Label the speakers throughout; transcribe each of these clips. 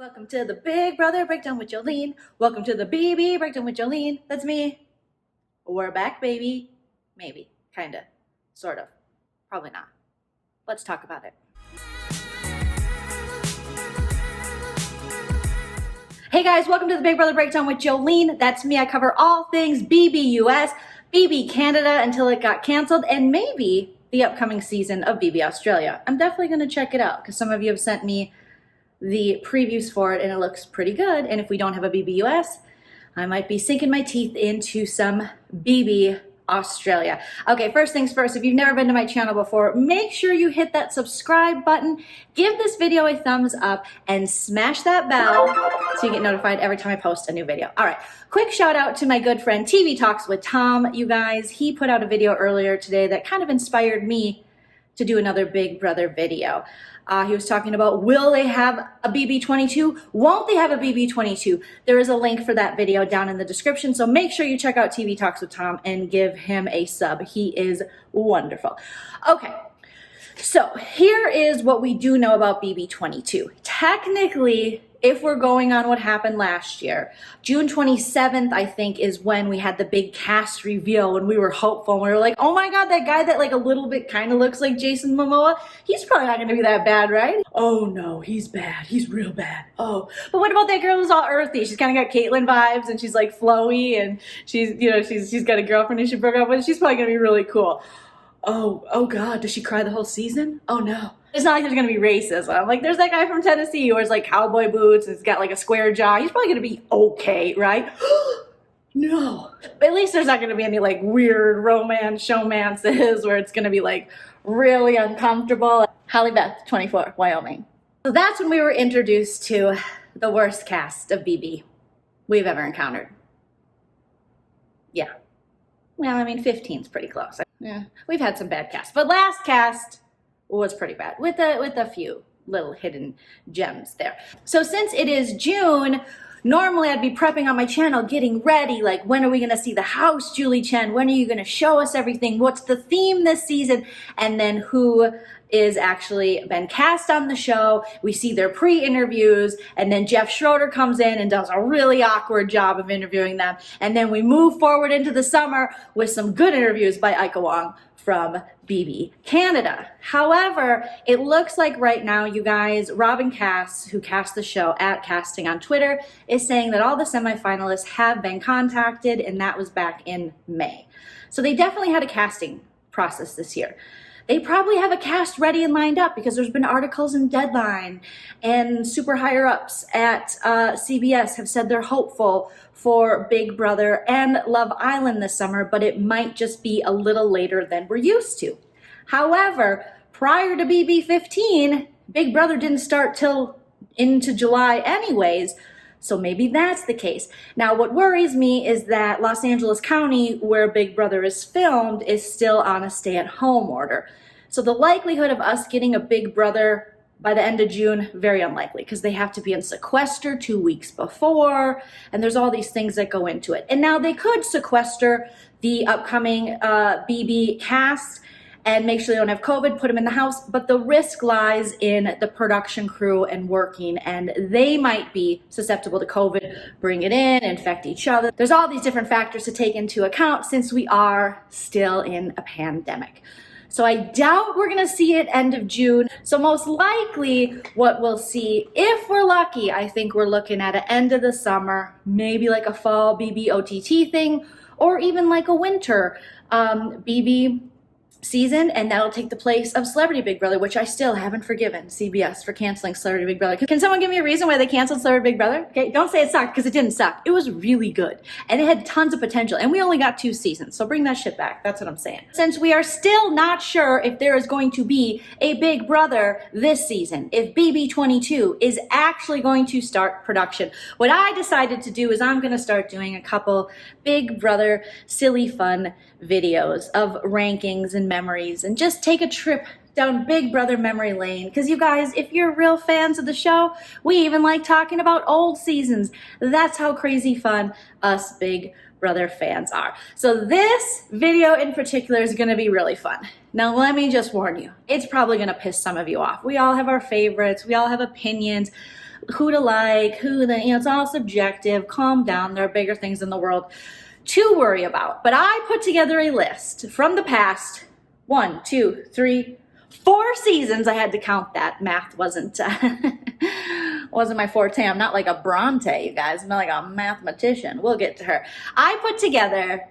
Speaker 1: Welcome to the Big Brother Breakdown with Joleen. Welcome to the BB Breakdown with Joleen. That's me. We're back, baby. Maybe. Kinda. Sort of. Probably not. Let's talk about it. Hey guys, welcome to the Big Brother Breakdown with Joleen. That's me. I cover all things BB US, BB Canada until it got canceled, and maybe the upcoming season of BB Australia. I'm definitely going to check it out because some of you have sent me the previews for it and it looks pretty good. And if we don't have a BB US, I might be sinking my teeth into some BB Australia. Okay, first things first, if you've never been to my channel before, make sure you hit that subscribe button, give this video a thumbs up, and smash that bell so you get notified every time I post a new video. All right, quick shout out to my good friend TV Talks with Tom, you guys. He put out a video earlier today that kind of inspired me to do another Big Brother video. He was talking about, will they have a BB22? Won't they have a BB22? There is a link for that video down in the description, so make sure you check out TV Talks with Tom and give him a sub. He is wonderful. Okay, so here is what we do know about BB22. Technically, if we're going on what happened last year, June 27th, I think, is when we had the big cast reveal, when we were hopeful. And we were like, oh my God, that guy that like a little bit kind of looks like Jason Momoa, he's probably not gonna be that bad, right? Oh no, he's bad. He's real bad. Oh, but what about that girl who's all earthy? She's kind of got Caitlyn vibes and she's like flowy and she's, you know, she's got a girlfriend who she broke up with. She's probably gonna be really cool. Oh God, does she cry the whole season? Oh no. It's not like there's gonna be racism. Like there's that guy from Tennessee who wears like cowboy boots and has got like a square jaw. He's probably gonna be okay, right? No. But at least there's not gonna be any like weird showmances where it's gonna be like really uncomfortable. Holly Beth, 24, Wyoming. So that's when we were introduced to the worst cast of BB we've ever encountered. Yeah. Well, I mean, 15's pretty close. Yeah, we've had some bad casts, but last cast was pretty bad with a few little hidden gems there. So since it is June, normally I'd be prepping on my channel, getting ready, like when are we gonna see the house, Julie Chen? When are you gonna show us everything? What's the theme this season? And then who is actually been cast on the show. We see their pre-interviews, and then Jeff Schroeder comes in and does a really awkward job of interviewing them. And then we move forward into the summer with some good interviews by Ika Wong from BB Canada. However, it looks like right now, you guys, Robyn Cass, who cast the show at Casting on Twitter, is saying that all the semifinalists have been contacted, and that was back in May. So they definitely had a casting process this year. They probably have a cast ready and lined up because there's been articles in Deadline, and super higher ups at CBS have said they're hopeful for Big Brother and Love Island this summer, but it might just be a little later than we're used to. However, prior to BB15, Big Brother didn't start till into July anyways, so maybe that's the case. Now, what worries me is that Los Angeles County, where Big Brother is filmed, is still on a stay-at-home order. So the likelihood of us getting a Big Brother by the end of June, very unlikely, because they have to be in sequester 2 weeks before, and there's all these things that go into it. And now they could sequester the upcoming BB cast and make sure they don't have COVID, put them in the house, but the risk lies in the production crew and working, and they might be susceptible to COVID, bring it in, infect each other. There's all these different factors to take into account since we are still in a pandemic. So I doubt we're gonna see it end of June. So most likely what we'll see, if we're lucky, I think we're looking at an end of the summer, maybe like a fall BB OTT thing, or even like a winter BB season, and that'll take the place of Celebrity Big Brother, which I still haven't forgiven CBS for canceling Celebrity Big Brother. Can someone give me a reason why they canceled Celebrity Big Brother? Okay, don't say it sucked, because it didn't suck. It was really good, and it had tons of potential, and we only got 2 seasons, so bring that shit back. That's what I'm saying. Since we are still not sure if there is going to be a Big Brother this season, if BB22 is actually going to start production, what I decided to do is I'm gonna start doing a couple Big Brother silly fun videos of rankings and memories, and just take a trip down Big Brother memory lane. Because you guys, if you're real fans of the show, we even like talking about old seasons. That's how crazy fun us Big Brother fans are. So this video in particular is gonna be really fun. Now let me just warn you, it's probably gonna piss some of you off. We all have our favorites, we all have opinions, who to like, it's all subjective. Calm down. There are bigger things in the world to worry about. But I put together a list from the past 1, 2, 3, 4 seasons. I had to count that. Math wasn't my forte. I'm not like a Bronte, you guys. I'm not like a mathematician. We'll get to her. I put together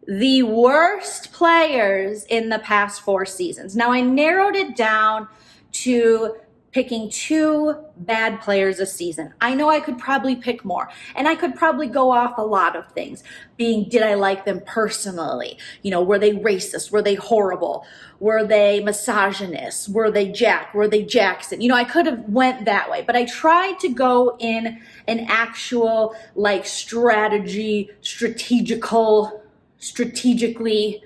Speaker 1: the worst players in the past 4 seasons. Now I narrowed it down to picking 2 bad players a season. I know I could probably pick more, and I could probably go off a lot of things, being, did I like them personally? Were they racist? Were they horrible? Were they misogynist? Were they Jack? Were they Jackson? I could have went that way, but I tried to go in an actual strategically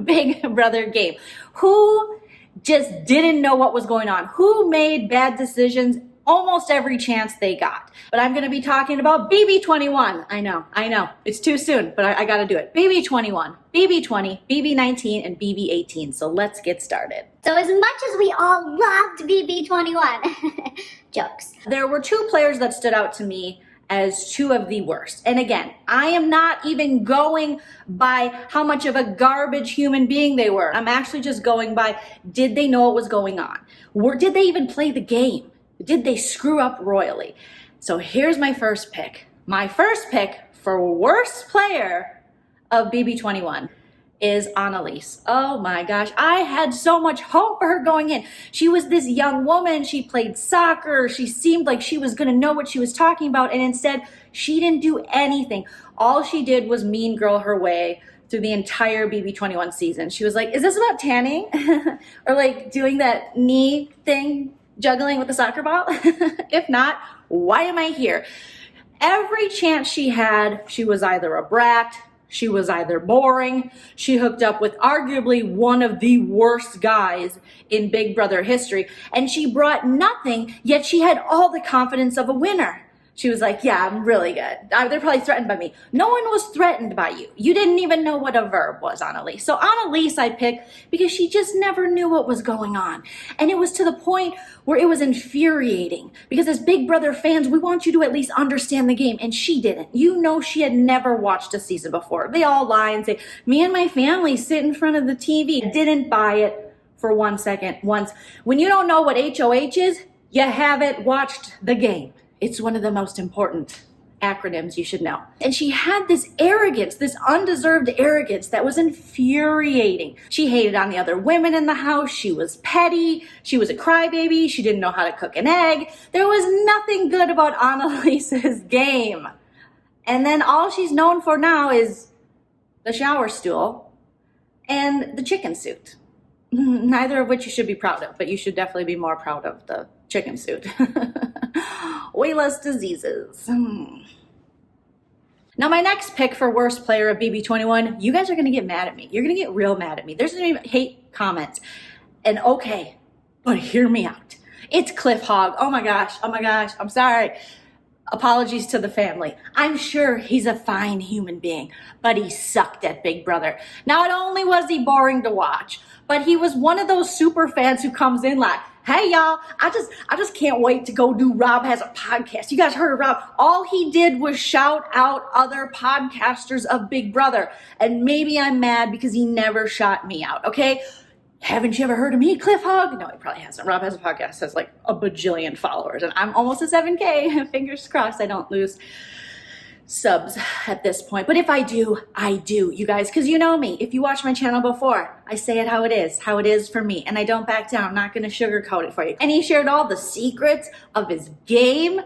Speaker 1: Big Brother game. Who just didn't know what was going on? Who made bad decisions almost every chance they got? But I'm going to be talking about BB21. I know. It's too soon, but I got to do it. BB21, BB20, BB19, and BB18. So let's get started.
Speaker 2: So as much as we all loved BB21, jokes.
Speaker 1: There were 2 players that stood out to me as 2 of the worst. And again, I am not even going by how much of a garbage human being they were. I'm actually just going by, did they know what was going on? Did they even play the game? Did they screw up royally? So here's my first pick. My first pick for worst player of BB21 is Annalise. Oh my gosh, I had so much hope for her going in. She was this young woman. She played soccer. She seemed like she was going to know what she was talking about, and instead she didn't do anything. All she did was mean girl her way through the entire BB21 season. She was like, is this about tanning? Or doing that knee thing, juggling with the soccer ball? If not, why am I here? Every chance she had, she was either a brat, she was either boring, she hooked up with arguably one of the worst guys in Big Brother history, and she brought nothing, yet she had all the confidence of a winner. She was like, yeah, I'm really good. They're probably threatened by me. No one was threatened by you. You didn't even know what a verb was, Annalise. So Annalise I picked because she just never knew what was going on. And it was to the point where it was infuriating. Because as Big Brother fans, we want you to at least understand the game. And she didn't. She had never watched a season before. They all lie and say, me and my family sit in front of the TV. Didn't buy it for 1 second once. When you don't know what HOH is, you haven't watched the game. It's one of the most important acronyms you should know. And she had this arrogance, this undeserved arrogance that was infuriating. She hated on the other women in the house. She was petty. She was a crybaby. She didn't know how to cook an egg. There was nothing good about Annalise's game. And then all she's known for now is the shower stool and the chicken suit. Neither of which you should be proud of, but you should definitely be more proud of the chicken suit. Way less diseases. Now my next pick for worst player of BB21, you guys are going to get mad at me. You're going to get real mad at me. There's going to be hate comments. And okay, but hear me out. It's Cliff Hogg. Oh my gosh. I'm sorry. Apologies to the family. I'm sure he's a fine human being, but he sucked at Big Brother. Not only was he boring to watch, but he was one of those super fans who comes in like, hey y'all, I just can't wait to go do Rob Has a Podcast. You guys heard of Rob? All he did was shout out other podcasters of Big Brother. And maybe I'm mad because he never shot me out, okay? Haven't you ever heard of me, Cliff Hogg? No, he probably hasn't. Rob Has a Podcast, has like a bajillion followers, and I'm almost at 7K. Fingers crossed I don't lose subs at this point. But if I do, you guys, because you know me. If you watch my channel before, I say it how it is for me, and I don't back down. I'm not going to sugarcoat it for you. And he shared all the secrets of his game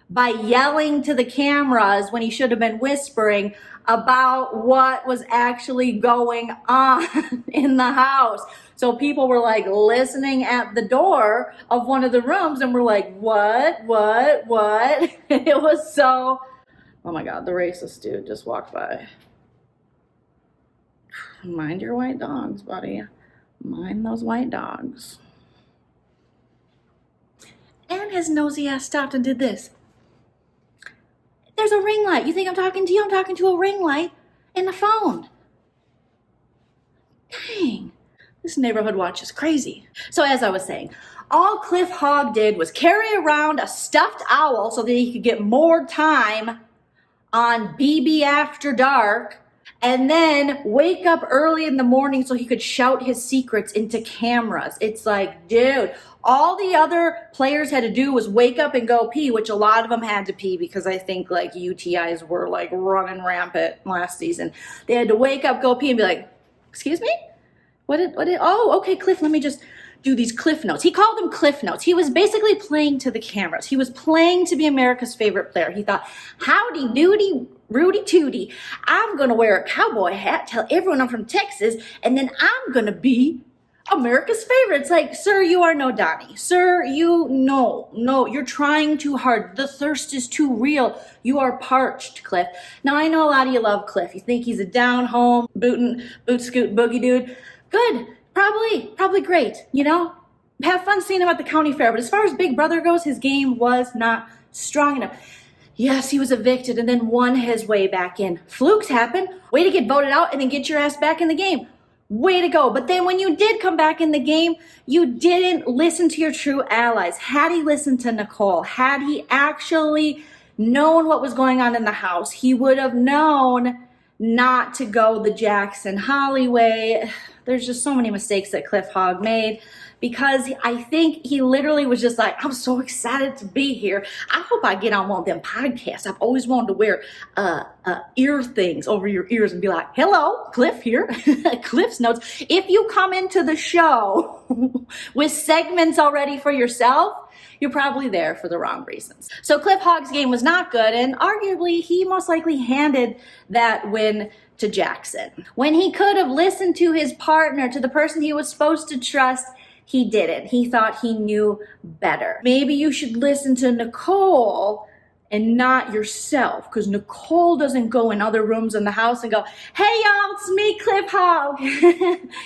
Speaker 1: by yelling to the cameras when he should have been whispering about what was actually going on in the house. So people were like listening at the door of one of the rooms and were like, what? It was so, oh my God, the racist dude just walked by. Mind your white dogs, buddy. Mind those white dogs. And his nosy ass stopped and did this. There's a ring light. You think I'm talking to you? I'm talking to a ring light in the phone. Dang. This neighborhood watch is crazy. So as I was saying, All Cliff Hogg did was carry around a stuffed owl so that he could get more time on BB After Dark, and then wake up early in the morning so he could shout his secrets into cameras. It's like, dude, all the other players had to do was wake up and go pee, which a lot of them had to pee because I think like UTIs were like running rampant last season. They had to wake up, go pee, and be like, excuse me? Oh, okay, Cliff, let me just do these Cliff Notes. He called them Cliff Notes. He was basically playing to the cameras. He was playing to be America's favorite player. He thought, howdy doody, Rudy Tooty, I'm going to wear a cowboy hat, tell everyone I'm from Texas, and then I'm going to be America's favorite. It's like, sir, you are no Donnie. Sir, no, you're trying too hard. The thirst is too real. You are parched, Cliff. Now, I know a lot of you love Cliff. You think he's a down-home, boot scoot boogie dude. Good. Probably great, you know? Have fun seeing him at the county fair, but as far as Big Brother goes, his game was not strong enough. Yes, he was evicted and then won his way back in. Flukes happen. Way to get voted out and then get your ass back in the game. Way to go. But then when you did come back in the game, you didn't listen to your true allies. Had he listened to Nicole, had he actually known what was going on in the house, he would have known not to go the Jackson Holly way. There's just so many mistakes that Cliff Hogg made because I think he literally was just like, I'm so excited to be here. I hope I get on one of them podcasts. I've always wanted to wear ear things over your ears and be like, hello, Cliff here, Cliff's Notes. If you come into the show with segments already for yourself, you're probably there for the wrong reasons. So Cliff Hogg's game was not good, and arguably he most likely handed that win to Jackson. When he could have listened to his partner, to the person he was supposed to trust, he didn't. He thought he knew better. Maybe you should listen to Nicole and not yourself, because Nicole doesn't go in other rooms in the house and go, hey y'all, it's me, Cliff Hogg.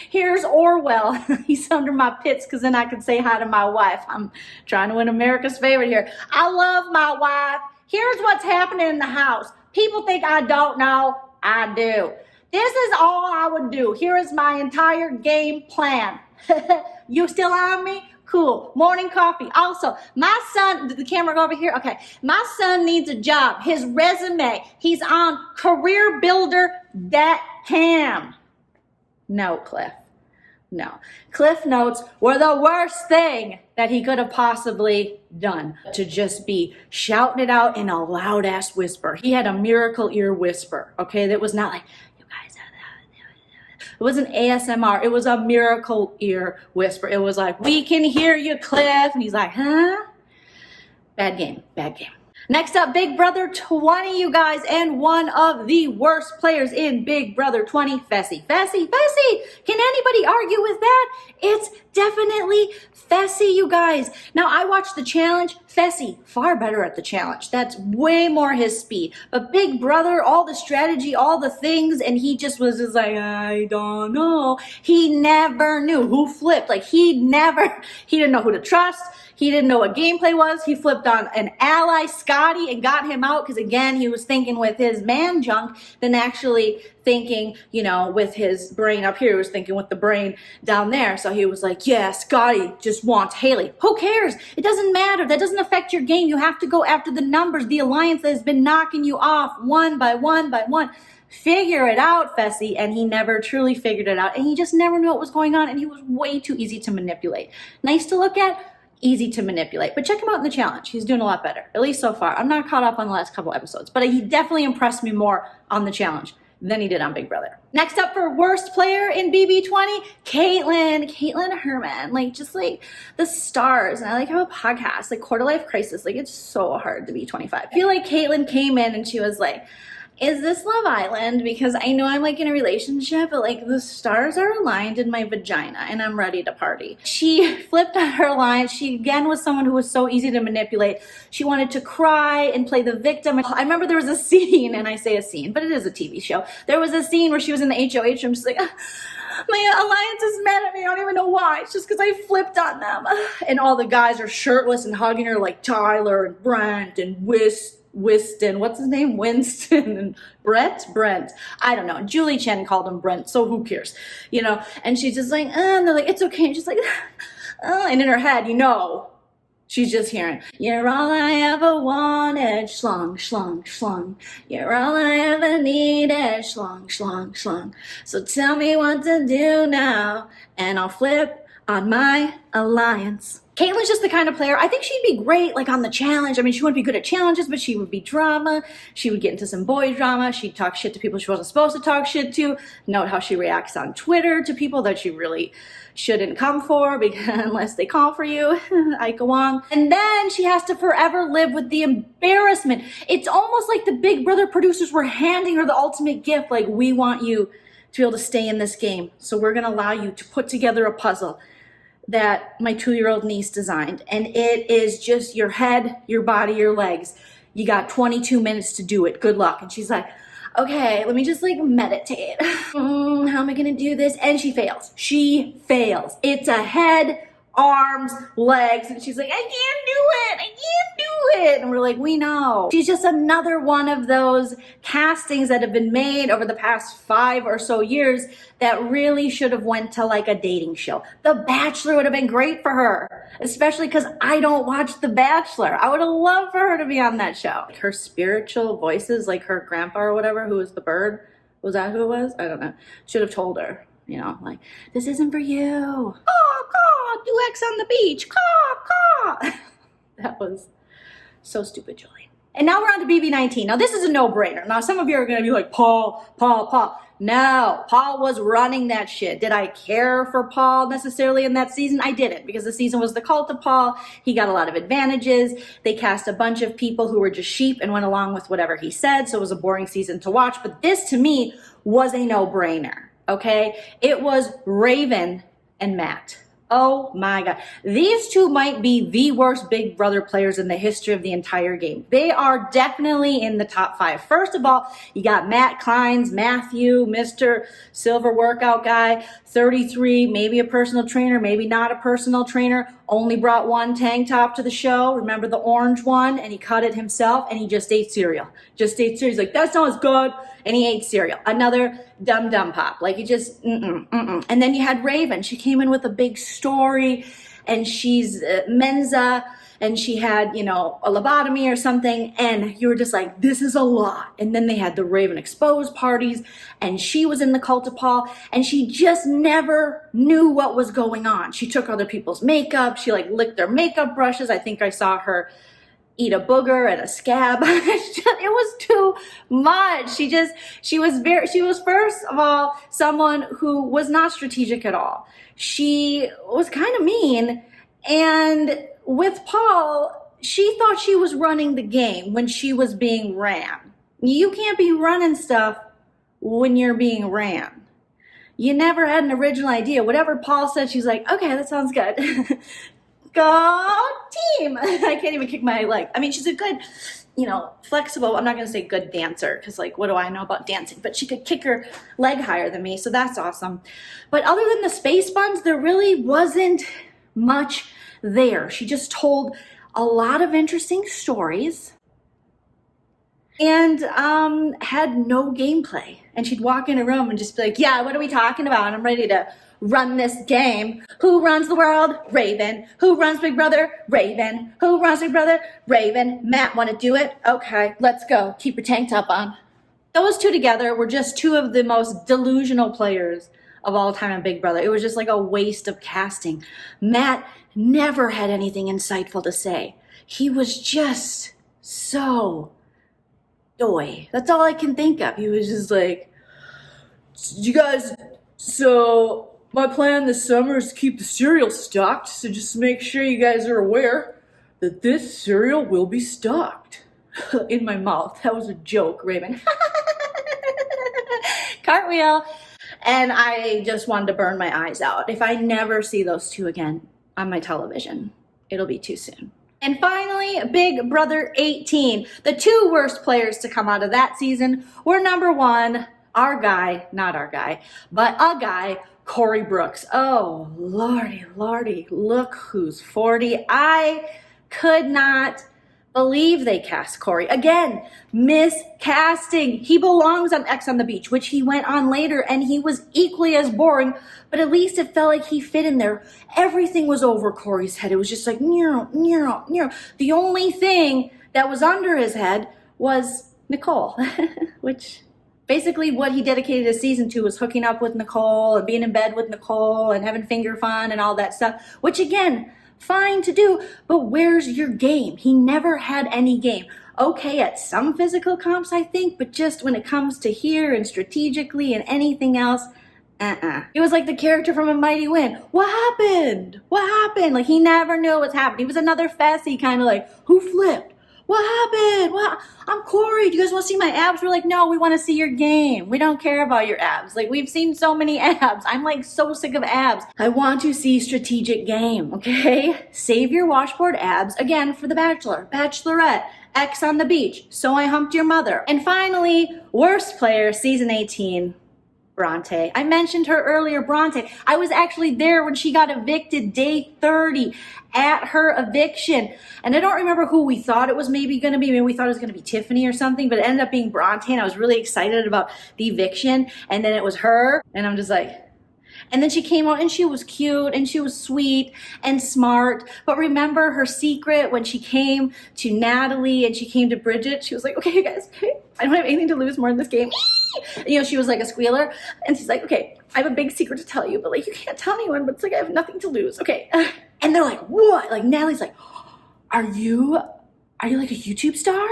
Speaker 1: Here's Orwell. He's under my pits because then I can say hi to my wife. I'm trying to win America's favorite here. I love my wife. Here's what's happening in the house. People think I don't know. I do. This is all I would do. Here is my entire game plan. You still on me? Cool. Morning coffee. Also, my son, did the camera go over here? Okay. My son needs a job. His resume, he's on careerbuilder.com. No, Cliff. No. Cliff Notes were the worst thing that he could have possibly done. To just be shouting it out in a loud ass whisper. He had a miracle ear whisper, okay? That was not like, it wasn't ASMR. It was a miracle ear whisper. It was like, we can hear you, Cliff. And he's like, huh? Bad game. Bad game. Next up, Big Brother 20, you guys, and one of the worst players in Big Brother 20, Fessy. Fessy. Can anybody argue with that? It's definitely Fessy, you guys. Now, I watched the challenge. Fessy, far better at the challenge. That's way more his speed. But Big Brother, all the strategy, all the things, and he just was just like, I don't know. He never knew who flipped. Like, he didn't know who to trust. He didn't know what gameplay was. He flipped on an ally, Scotty, and got him out because, again, he was thinking with his man junk than actually thinking, you know, with his brain up here. He was thinking with the brain down there. So he was like, yeah, Scotty just wants Haley. Who cares? It doesn't matter. That doesn't affect your game. You have to go after the numbers, the alliance that has been knocking you off one by one by one. Figure it out, Fessy. And he never truly figured it out. And he just never knew what was going on. And he was way too easy to manipulate. Nice to look at. Easy to manipulate, but check him out in the challenge. He's doing a lot better, at least so far. I'm not caught up on the last couple episodes, but he definitely impressed me more on the challenge than he did on Big Brother. Next up for worst player in BB20, Caitlin Herman. Like, just like the stars. And I like have a podcast, like Quarter Life Crisis. Like, it's so hard to be 25. I feel like Caitlin came in and she was like, is this Love Island? Because I know I'm like in a relationship, but like the stars are aligned in my vagina and I'm ready to party. She flipped on her line. She again was someone who was so easy to manipulate. She wanted to cry and play the victim. I remember there was a scene, and I say a scene, but it is a TV show. There was a scene where she was in the HOH room. She's like, my alliance is mad at me. I don't even know why. It's just because I flipped on them. And all the guys are shirtless and hugging her, like Tyler and Brent and Winston, what's his name? Winston and Brent. I don't know. Julie Chen called him Brent, so who cares? You know, and she's just like, and they're like, it's okay. And she's like, And in her head, you know, she's just hearing, you're all I ever wanted, schlong, schlong, schlong. You're all I ever needed, schlong, schlong, schlong. So tell me what to do now, and I'll flip on my alliance. Caitlin's just the kind of player, I think she'd be great like on the challenge. I mean, she wouldn't be good at challenges, but she would be drama. She would get into some boy drama. She'd talk shit to people she wasn't supposed to talk shit to. Note how she reacts on Twitter to people that she really shouldn't come for because unless they call for you. I go on. And then she has to forever live with the embarrassment. It's almost like the Big Brother producers were handing her the ultimate gift. Like, we want you to be able to stay in this game. So we're going to allow you to put together a puzzle that my 2-year-old niece designed. And it is just your head, your body, your legs. You got 22 minutes to do it. Good luck. And she's like, okay, let me just like meditate. How am I gonna do this? And she fails. She fails. It's a head, arms, legs. And she's like, I can't do it. I can't do it. And we're like, we know. She's just another one of those castings that have been made over the past 5 or so years that really should have went to like a dating show. The Bachelor would have been great for her, especially because I don't watch The Bachelor. I would have loved for her to be on that show. Her spiritual voices, like her grandpa or whatever, who was the bird, was that who it was? I don't know. Should have told her, you know, like, this isn't for you. Caw, do X on the beach. Caw. That was so stupid, Joleen. And now we're on to BB19. Now this is a no-brainer. Now some of you are going to be like, Paul. No, Paul was running that shit. Did I care for Paul necessarily in that season? I didn't, because the season was the cult of Paul. He got a lot of advantages. They cast a bunch of people who were just sheep and went along with whatever he said, so it was a boring season to watch. But this, to me, was a no-brainer, okay? It was Raven and Matt. Oh my God. These two might be the worst Big Brother players in the history of the entire game. They are definitely in the top 5. First of all, you got Matt Kleins, Matthew, Mr. Silver Workout Guy, 33, maybe a personal trainer, maybe not a personal trainer, only brought one tank top to the show. Remember the orange one? And he cut it himself and he just ate cereal. He's like, that sounds good. And he ate cereal. Another dumb pop. Like, he just, And then you had Raven. She came in with a big story, and she's Mensa, and she had, you know, a lobotomy or something, and you were just like, this is a lot. And then they had the Raven Exposed parties, and she was in the cult of Paul, and she just never knew what was going on. She took other people's makeup. She like licked their makeup brushes. I think I saw her eat a booger and a scab. It was too much. She was first of all someone who was not strategic at all. She was kind of mean, and with Paul, she thought she was running the game when she was being ran. You can't be running stuff when you're being ran. You never had an original idea. Whatever Paul said, she's like, okay, that sounds good. Go team. I can't even kick my leg. I mean, she's a good, you know, flexible, I'm not going to say good dancer, because like, what do I know about dancing? But she could kick her leg higher than me, so that's awesome. But other than the space buns, there really wasn't much there. She just told a lot of interesting stories and had no gameplay. And she'd walk in a room and just be like, yeah, what are we talking about? I'm ready to run this game. Who runs the world? Raven. Who runs Big Brother? Raven. Who runs Big Brother? Raven. Matt, want to do it? Okay, let's go. Keep your tank top on. Those two together were just two of the most delusional players of all time in Big Brother. It was just like a waste of casting. Matt never had anything insightful to say. He was just so doy. That's all I can think of. He was just like, you guys, so my plan this summer is to keep the cereal stocked, so just make sure you guys are aware that this cereal will be stocked. In my mouth. That was a joke, Raven. Cartwheel. And I just wanted to burn my eyes out. If I never see those two again on my television, it'll be too soon. And finally, Big Brother 18. The two worst players to come out of that season were number 1, our guy, not our guy, but a guy, Corey Brooks. Oh, lordy, look who's 40. I could not believe they cast Corey. Again, miscasting. He belongs on X on the Beach, which he went on later, and he was equally as boring, but at least it felt like he fit in there. Everything was over Corey's head. It was just like, the only thing that was under his head was Nicole, which basically what he dedicated his season to was hooking up with Nicole and being in bed with Nicole and having finger fun and all that stuff, which again, fine to do, but where's your game? He never had any game. Okay, at some physical comps, I think, but just when it comes to here and strategically and anything else, It was like the character from A Mighty Wind. What happened? What happened? Like, he never knew what's happening. He was another Fessy, kind of like, who flipped? What happened? What? I'm Corey. Do you guys want to see my abs? We're like, no, we want to see your game. We don't care about your abs. Like, we've seen so many abs. I'm like so sick of abs. I want to see strategic game, okay? Save your washboard abs, again, for The Bachelor, Bachelorette, X on the Beach, So I Humped Your Mother. And finally, worst player, season 18, Bronte. I mentioned her earlier, Bronte. I was actually there when she got evicted day 30 at her eviction. And I don't remember who we thought it was maybe going to be. Maybe we thought it was going to be Tiffany or something, but it ended up being Bronte, and I was really excited about the eviction. And then it was her, and I'm just like... And then she came out and she was cute and she was sweet and smart. But remember her secret when she came to Natalie and she came to Bridget? She was like, okay, you guys, okay, I don't have anything to lose more in this game. You know, she was like a squealer. And she's like, okay, I have a big secret to tell you, but like, you can't tell anyone, but it's like, I have nothing to lose. Okay. And they're like, what? Like, Natalie's like, are you like a YouTube star?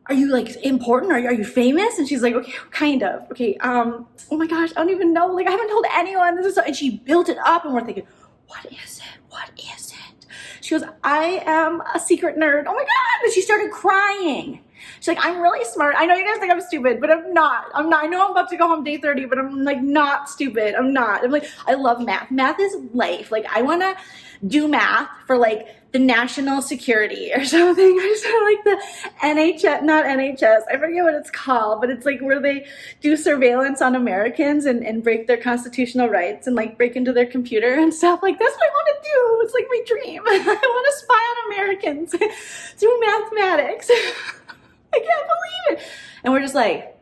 Speaker 1: Are you like important? Are you famous? And she's like, okay, kind of. Okay, oh my gosh, I don't even know. Like, I haven't told anyone. This is so, and she built it up, and we're thinking, what is it? What is it? She goes, I am a secret nerd. Oh my God. And she started crying. She's like, I'm really smart. I know you guys think I'm stupid, but I'm not. I'm not. I know I'm about to go home day 30, but I'm like not stupid. I'm not. I'm like, I love math. Math is life. Like, I want to do math for like the national security or something. I just like the NHS, not NHS. I forget what it's called, but it's like where they do surveillance on Americans and break their constitutional rights and like break into their computer and stuff. Like, that's what I want to do. It's like my dream. I want to spy on Americans through mathematics. I can't believe it. And we're just like,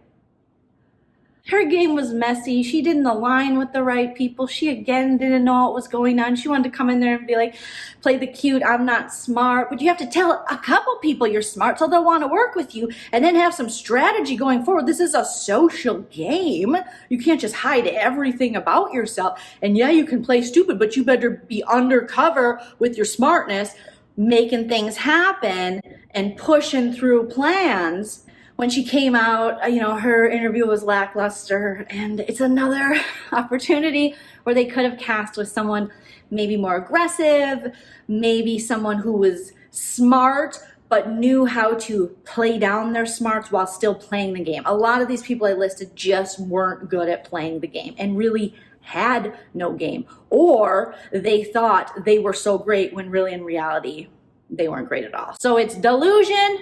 Speaker 1: her game was messy. She didn't align with the right people. She, again, didn't know what was going on. She wanted to come in there and be like, play the cute, I'm not smart. But you have to tell a couple people you're smart so they'll want to work with you and then have some strategy going forward. This is a social game. You can't just hide everything about yourself. And yeah, you can play stupid, but you better be undercover with your smartness, making things happen and pushing through plans. When she came out, you know, her interview was lackluster, and it's another opportunity where they could have cast with someone maybe more aggressive, maybe someone who was smart but knew how to play down their smarts while still playing the game. A lot of these people I listed just weren't good at playing the game and really had no game, or they thought they were so great when really in reality they weren't great at all. So it's delusion.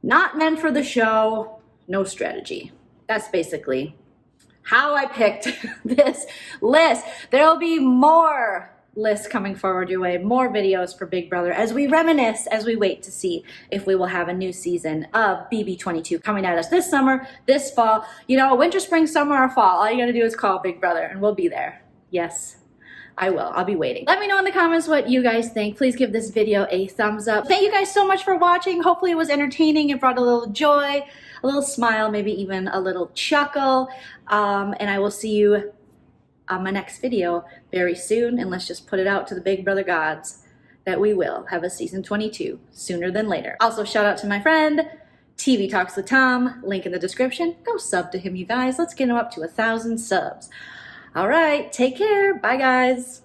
Speaker 1: Not meant for the show, no strategy. That's basically how I picked this list. There'll be more lists coming forward your way, more videos for Big Brother as we reminisce, as we wait to see if we will have a new season of BB22 coming at us this summer, this fall. You know, winter, spring, summer, or fall. All you gotta do is call Big Brother and we'll be there. Yes, I will. I'll be waiting. Let me know in the comments what you guys think. Please give this video a thumbs up. Thank you guys so much for watching. Hopefully it was entertaining. It brought a little joy, a little smile, maybe even a little chuckle. And I will see you on my next video very soon. And let's just put it out to the Big Brother gods that we will have a season 22 sooner than later. Also, shout out to my friend, TV Talks with Tom. Link in the description. Go sub to him, you guys. Let's get him up to 1,000 subs. All right, take care. Bye, guys.